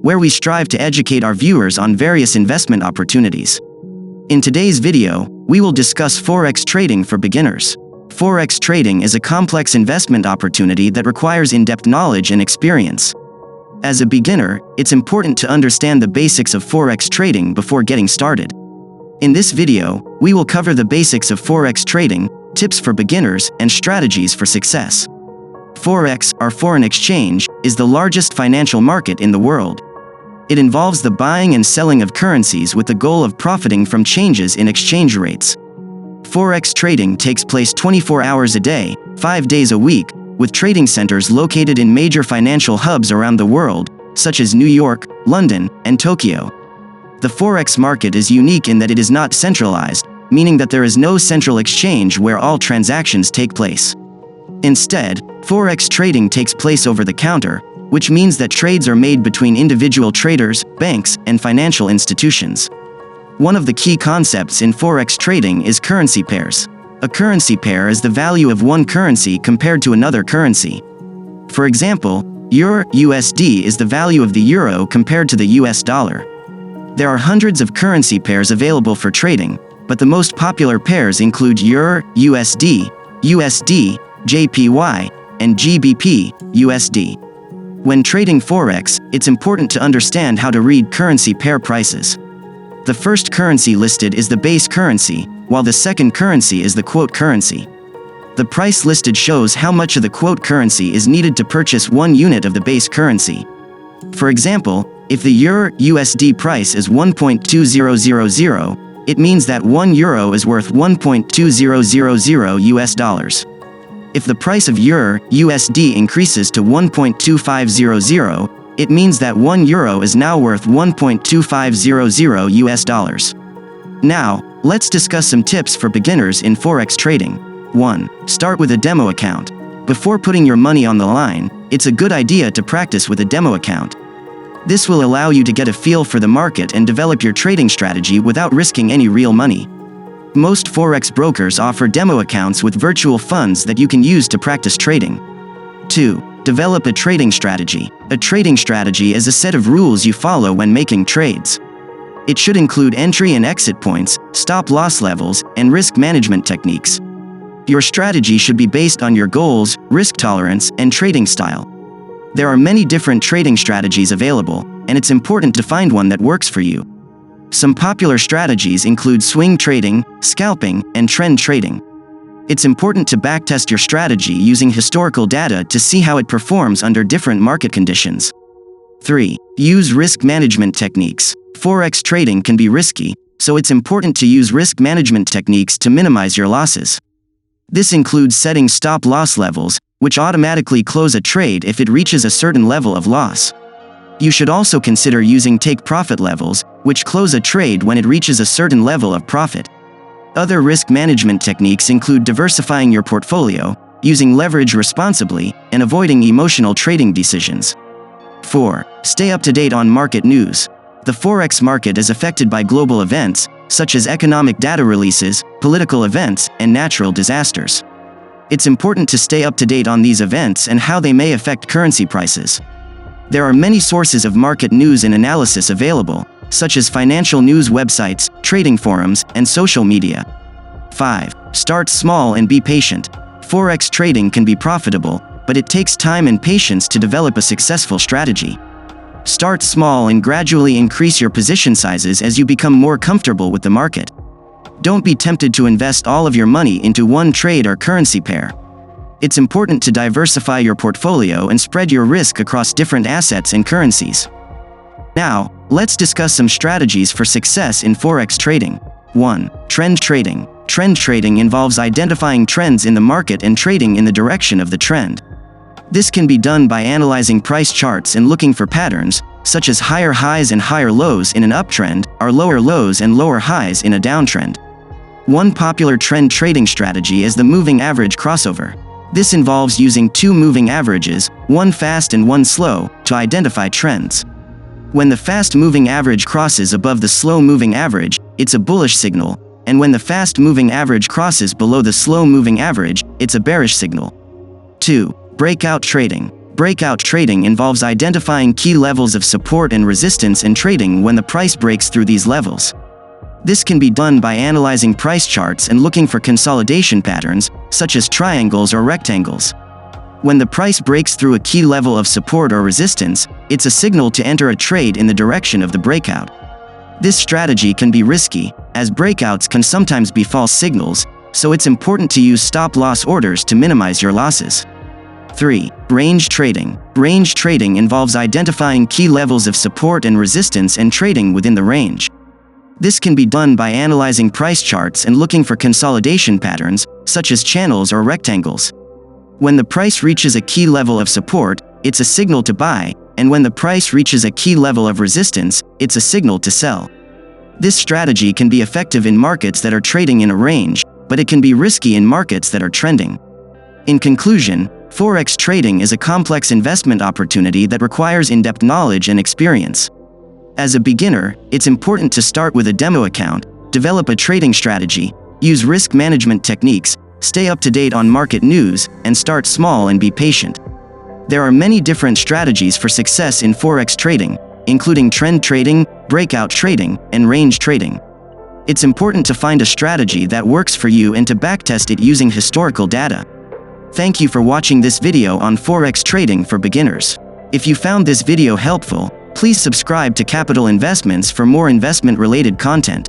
where we strive to educate our viewers on various investment opportunities. In today's video, we will discuss Forex trading for beginners. Forex trading is a complex investment opportunity that requires in-depth knowledge and experience. As a beginner, it's important to understand the basics of Forex trading before getting started. In this video, we will cover the basics of Forex trading, tips for beginners, and strategies for success. Forex, or foreign exchange, is the largest financial market in the world. It involves the buying and selling of currencies with the goal of profiting from changes in exchange rates. Forex trading takes place 24 hours a day, 5 days a week, with trading centers located in major financial hubs around the world, such as New York, London, and Tokyo. The Forex market is unique in that it is not centralized, meaning that there is no central exchange where all transactions take place. Instead, Forex trading takes place over the counter, which means that trades are made between individual traders, banks, and financial institutions. One of the key concepts in Forex trading is currency pairs. A currency pair is the value of one currency compared to another currency. For example, Euro-USD is the value of the euro compared to the US dollar. There are hundreds of currency pairs available for trading, but the most popular pairs include Euro-USD, USD, JPY, and GBP-USD. When trading Forex, it's important to understand how to read currency pair prices. The first currency listed is the base currency, while the second currency is the quote currency. The price listed shows how much of the quote currency is needed to purchase 1 unit of the base currency. For example, if the Euro-USD price is 1.2000, it means that 1 euro is worth 1.2000 US dollars. If the price of Euro-USD increases to 1.2500, it means that 1 euro is now worth 1.2500 US dollars. Now, let's discuss some tips for beginners in Forex trading. 1. Start with a demo account. Before putting your money on the line, it's a good idea to practice with a demo account. This will allow you to get a feel for the market and develop your trading strategy without risking any real money. Most Forex brokers offer demo accounts with virtual funds that you can use to practice trading. 2. Develop a trading strategy. A trading strategy is a set of rules you follow when making trades. It should include entry and exit points, stop-loss levels, and risk management techniques. Your strategy should be based on your goals, risk tolerance, and trading style. There are many different trading strategies available, and it's important to find one that works for you. Some popular strategies include swing trading, scalping, and trend trading. It's important to backtest your strategy using historical data to see how it performs under different market conditions. 3. Use risk management techniques. Forex trading can be risky, so it's important to use risk management techniques to minimize your losses. This includes setting stop-loss levels, which automatically close a trade if it reaches a certain level of loss. You should also consider using take-profit levels, which close a trade when it reaches a certain level of profit. Other risk management techniques include diversifying your portfolio, using leverage responsibly, and avoiding emotional trading decisions. 4. Stay up to date on market news. The Forex market is affected by global events, such as economic data releases, political events, and natural disasters. It's important to stay up to date on these events and how they may affect currency prices. There are many sources of market news and analysis available, such as financial news websites, trading forums, and social media. 5. Start small and be patient. Forex trading can be profitable, but it takes time and patience to develop a successful strategy. Start small and gradually increase your position sizes as you become more comfortable with the market. Don't be tempted to invest all of your money into one trade or currency pair. It's important to diversify your portfolio and spread your risk across different assets and currencies. Now, let's discuss some strategies for success in Forex trading. 1. Trend trading. Trend trading involves identifying trends in the market and trading in the direction of the trend. This can be done by analyzing price charts and looking for patterns, such as higher highs and higher lows in an uptrend, or lower lows and lower highs in a downtrend. One popular trend trading strategy is the moving average crossover. This involves using 2 moving averages, one fast and one slow, to identify trends. When the fast moving average crosses above the slow moving average, it's a bullish signal, and when the fast moving average crosses below the slow moving average, it's a bearish signal. 2. Breakout trading. Breakout trading involves identifying key levels of support and resistance and trading when the price breaks through these levels. This can be done by analyzing price charts and looking for consolidation patterns, such as triangles or rectangles. When the price breaks through a key level of support or resistance, it's a signal to enter a trade in the direction of the breakout. This strategy can be risky, as breakouts can sometimes be false signals, so it's important to use stop-loss orders to minimize your losses. 3. Range trading. Range trading involves identifying key levels of support and resistance and trading within the range. This can be done by analyzing price charts and looking for consolidation patterns, such as channels or rectangles. When the price reaches a key level of support, it's a signal to buy, and when the price reaches a key level of resistance, it's a signal to sell. This strategy can be effective in markets that are trading in a range, but it can be risky in markets that are trending. In conclusion, Forex trading is a complex investment opportunity that requires in-depth knowledge and experience. As a beginner, it's important to start with a demo account, develop a trading strategy, use risk management techniques, stay up to date on market news, and start small and be patient. There are many different strategies for success in Forex trading, including trend trading, breakout trading, and range trading. It's important to find a strategy that works for you and to backtest it using historical data. Thank you for watching this video on Forex trading for beginners. If you found this video helpful, please subscribe to Capital Investments for more investment-related content.